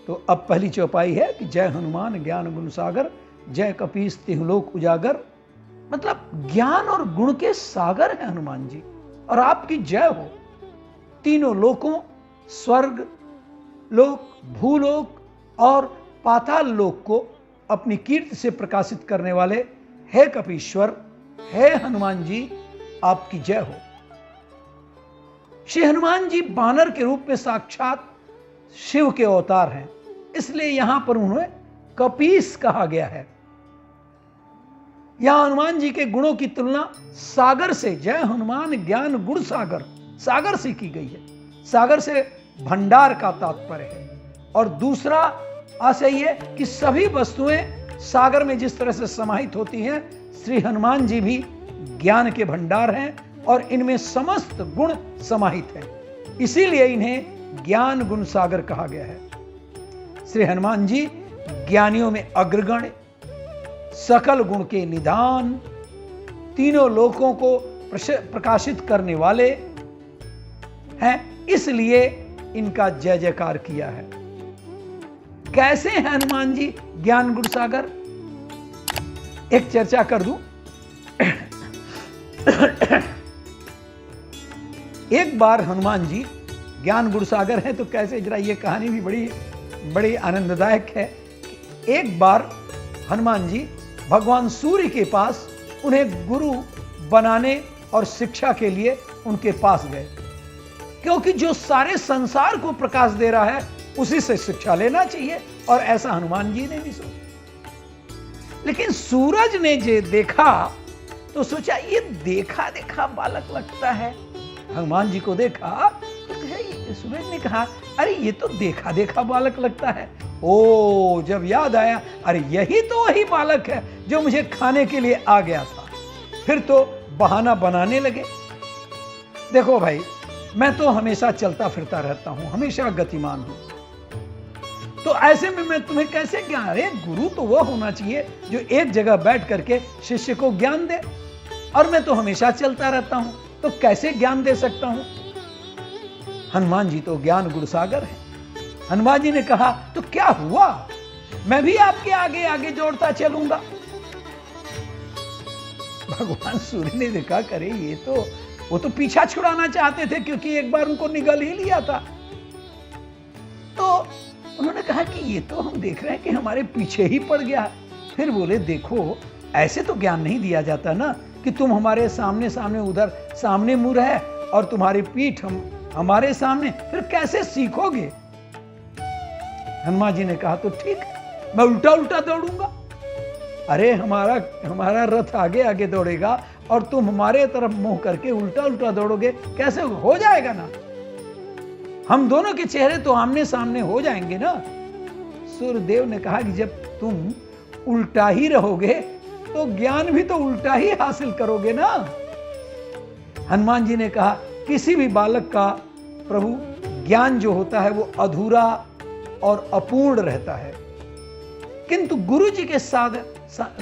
तो अब पहली चौपाई है कि जय हनुमान ज्ञान गुण सागर, जय कपीस तिहुलोक उजागर। मतलब ज्ञान और गुण के सागर हैं हनुमान जी, और आपकी जय हो। तीनों लोकों, स्वर्ग लोक, भूलोक और पाताल लोक को अपनी कीर्ति से प्रकाशित करने वाले हे कपीश्वर, हे हनुमान जी, आपकी जय हो। श्री हनुमान जी बानर के रूप में साक्षात शिव के अवतार हैं, इसलिए यहां पर उन्हें कपीस कहा गया है। यहां हनुमान जी के गुणों की तुलना सागर से, जय हनुमान ज्ञान गुण सागर, सागर से की गई है। सागर से भंडार का तात्पर्य है। और दूसरा आशय यह कि सभी वस्तुएं सागर में जिस तरह से समाहित होती हैं, श्री हनुमान जी भी ज्ञान के भंडार हैं और इनमें समस्त गुण समाहित हैं। इसीलिए इन्हें ज्ञान गुण सागर कहा गया है। श्री हनुमान जी ज्ञानियों में अग्रगण्य, सकल गुण के निधान, तीनों लोकों को प्रकाशित करने वाले हैं, इसलिए इनका जय जयकार किया है। कैसे हैं हनुमान जी ज्ञान गुण सागर? एक चर्चा कर दूं। एक बार हनुमान जी ज्ञान गुण सागर है, तो कैसे, जरा ये कहानी भी बड़ी आनंददायक है। एक बार हनुमान जी भगवान सूर्य के पास उन्हें गुरु बनाने और शिक्षा के लिए उनके पास गए, क्योंकि जो सारे संसार को प्रकाश दे रहा है उसी से शिक्षा लेना चाहिए, और ऐसा हनुमान जी ने भी सोचा। लेकिन सूरज ने जो देखा तो सोचा ये देखा देखा बालक लगता है। हनुमान जी को देखा तो सूरज ने कहा अरे ये तो देखा देखा बालक लगता है। ओ, जब याद आया, अरे यही तो वही बालक है जो मुझे खाने के लिए आ गया था। फिर तो बहाना बनाने लगे। देखो भाई, मैं तो हमेशा चलता फिरता रहता हूं, हमेशा गतिमान हूं, तो ऐसे में मैं तुम्हें कैसे ज्ञान? अरे गुरु तो वो होना चाहिए जो एक जगह बैठ करके शिष्य को ज्ञान दे, और मैं तो हमेशा चलता रहता हूं, तो कैसे ज्ञान दे सकता हूं? हनुमान जी तो ज्ञान गुण सागर है। हनुमान जी ने कहा तो क्या हुआ, मैं भी आपके आगे आगे जोड़ता चलूंगा। भगवान सूर्य ने देखा, करे ये तो, वो तो पीछा छुड़ाना चाहते थे, क्योंकि एक बार उनको निगल ही लिया था। तो उन्होंने कहा कि ये तो हम देख रहे हैं कि हमारे पीछे ही पड़ गया। फिर बोले देखो, ऐसे तो ज्ञान नहीं दिया जाता ना कि तुम हमारे सामने सामने, उधर सामने मुंह है और तुम्हारी पीठ हमारे सामने, फिर कैसे सीखोगे? हनुमान जी ने कहा तो ठीक है, मैं उल्टा उल्टा दौड़ूंगा। अरे हमारा रथ आगे आगे दौड़ेगा और तुम हमारे तरफ मुंह करके उल्टा उल्टा दौड़ोगे, कैसे हो जाएगा ना? हम दोनों के चेहरे तो आमने सामने हो जाएंगे ना। सूर्यदेव ने कहा कि जब तुम उल्टा ही रहोगे तो ज्ञान भी तो उल्टा ही हासिल करोगे ना। हनुमान जी ने कहा किसी भी बालक का प्रभु ज्ञान जो होता है वो अधूरा और अपूर्ण रहता है, किंतु गुरु जी के साथ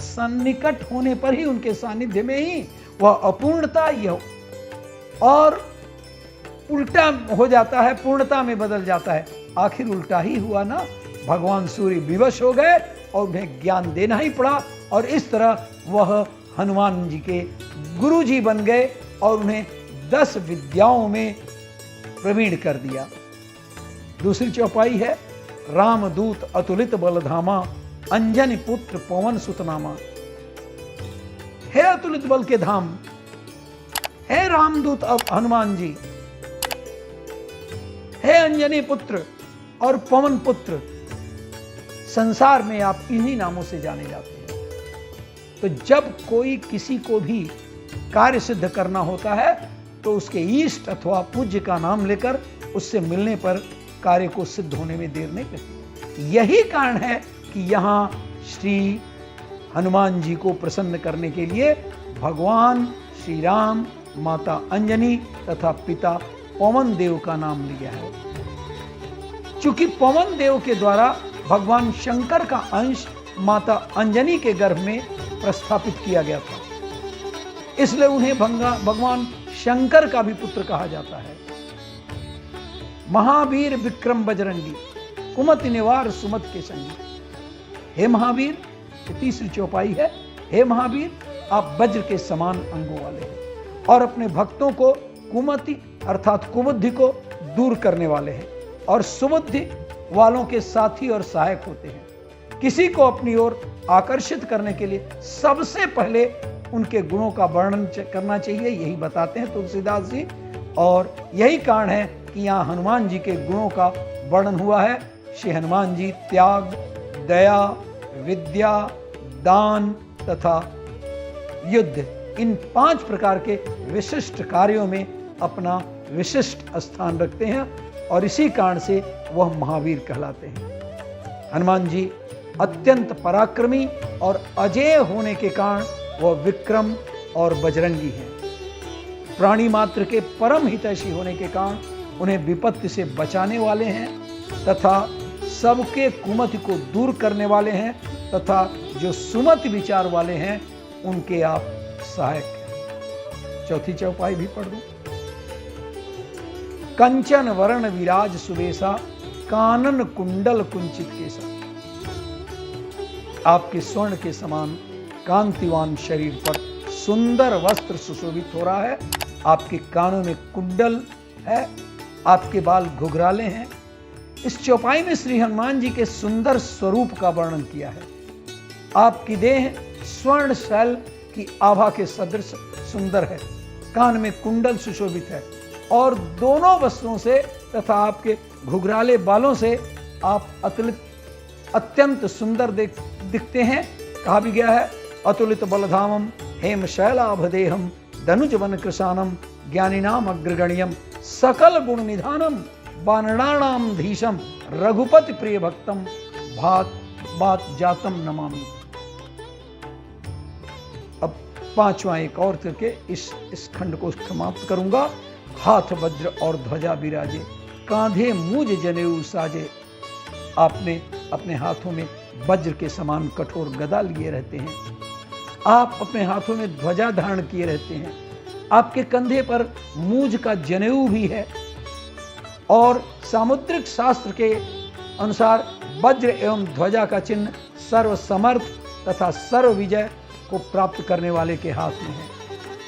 सन्निकट होने पर ही, उनके सानिध्य में ही वह अपूर्णता यह और उल्टा हो जाता है, पूर्णता में बदल जाता है। आखिर उल्टा ही हुआ ना। भगवान सूर्य विवश हो गए और उन्हें ज्ञान देना ही पड़ा, और इस तरह वह हनुमान जी के गुरु जी बन गए और उन्हें 10 विद्याओं में प्रवीण कर दिया। दूसरी चौपाई है रामदूत अतुलित बलधामा, अंजनी पुत्र पवन सुतनामा। हे अतुलित बल के धाम, हे रामदूत हनुमान जी, हे अंजनी पुत्र और पवन पुत्र, संसार में आप इन्हीं नामों से जाने जाते हैं। तो जब कोई किसी को भी कार्य सिद्ध करना होता है तो उसके इष्ट अथवा पूज्य का नाम लेकर उससे मिलने पर कार्य को सिद्ध होने में देर नहीं लगती। यही कारण है कि यहां श्री हनुमान जी को प्रसन्न करने के लिए भगवान श्री राम, माता अंजनी तथा पिता पवन देव का नाम लिया है। चूंकि पवन देव के द्वारा भगवान शंकर का अंश माता अंजनी के गर्भ में प्रस्थापित किया गया था, इसलिए उन्हें भगवान शंकर का भी पुत्र कहा जाता है। महावीर विक्रम बजरंगी, कुमति निवार सुमत के संगी। हे महावीर, ये तीसरी चौपाई है। हे महावीर, आप वज्र के समान अंगों वाले हैं और अपने भक्तों को कुमति अर्थात कुबुद्धि को दूर करने वाले हैं और सुबुद्धि वालों के साथी और सहायक होते हैं। किसी को अपनी ओर आकर्षित करने के लिए सबसे पहले उनके गुणों का वर्णन करना चाहिए, यही बताते हैं तुलसीदास जी। और यही कारण है कि यहाँ हनुमान जी के गुणों का वर्णन हुआ है। श्री हनुमान जी त्याग, दया, विद्या, दान तथा युद्ध, इन 5 प्रकार के विशिष्ट कार्यों में अपना विशिष्ट स्थान रखते हैं और इसी कारण से वह महावीर कहलाते हैं। हनुमान जी अत्यंत पराक्रमी और अजेय होने के कारण वह विक्रम और बजरंगी हैं। प्राणी मात्र के परम हितैषी होने के कारण उन्हें विपत्ति से बचाने वाले हैं तथा सबके कुमति को दूर करने वाले हैं तथा जो सुमति विचार वाले हैं उनके आप सहायक हैं। चौथी चौपाई भी पढ़ दूं। कंचन वर्ण विराज सुबेसा, कानन कुंडल कुंचित केसा। आपके स्वर्ण के समान कांतिवान शरीर पर सुंदर वस्त्र सुशोभित हो रहा है। आपके कानों में कुंडल है, आपके बाल घुघराले हैं। इस चौपाई में श्री हनुमान जी के सुंदर स्वरूप का वर्णन किया है। आपकी देह स्वर्ण शैल की आभा के सदृश सुंदर है, कान में कुंडल सुशोभित है और दोनों वस्त्रों से तथा आपके घुघराले बालों से आप अत्यंत सुंदर दिखते हैं। कहा भी गया है, अतुलित बलधामम हेम शैलाभदेहम धनुज वन कृशानम ज्ञानिनाम अग्रगण्यम सकल गुण निधानम वानराणाम धीशम रघुपति प्रिय भक्तम भात बात जातम नमामि। अब 5वां एक और करके इस खंड को समाप्त करूंगा। हाथ वज्र और ध्वजा विराजे, कांधे मूज जनेऊ साजे। आपने अपने हाथों में वज्र के समान कठोर गदा लिए रहते हैं। आप अपने हाथों में ध्वजा धारण किए रहते हैं। आपके कंधे पर मूज का जनेऊ भी है और सामुद्रिक शास्त्र के अनुसार वज्र एवं ध्वजा का चिन्ह सर्व समर्थ तथा सर्व विजय को प्राप्त करने वाले के हाथ में है।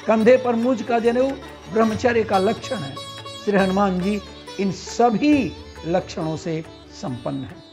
कंधे पर मूज का जनेऊ ब्रह्मचर्य का लक्षण है। श्री हनुमान जी इन सभी लक्षणों से संपन्न है।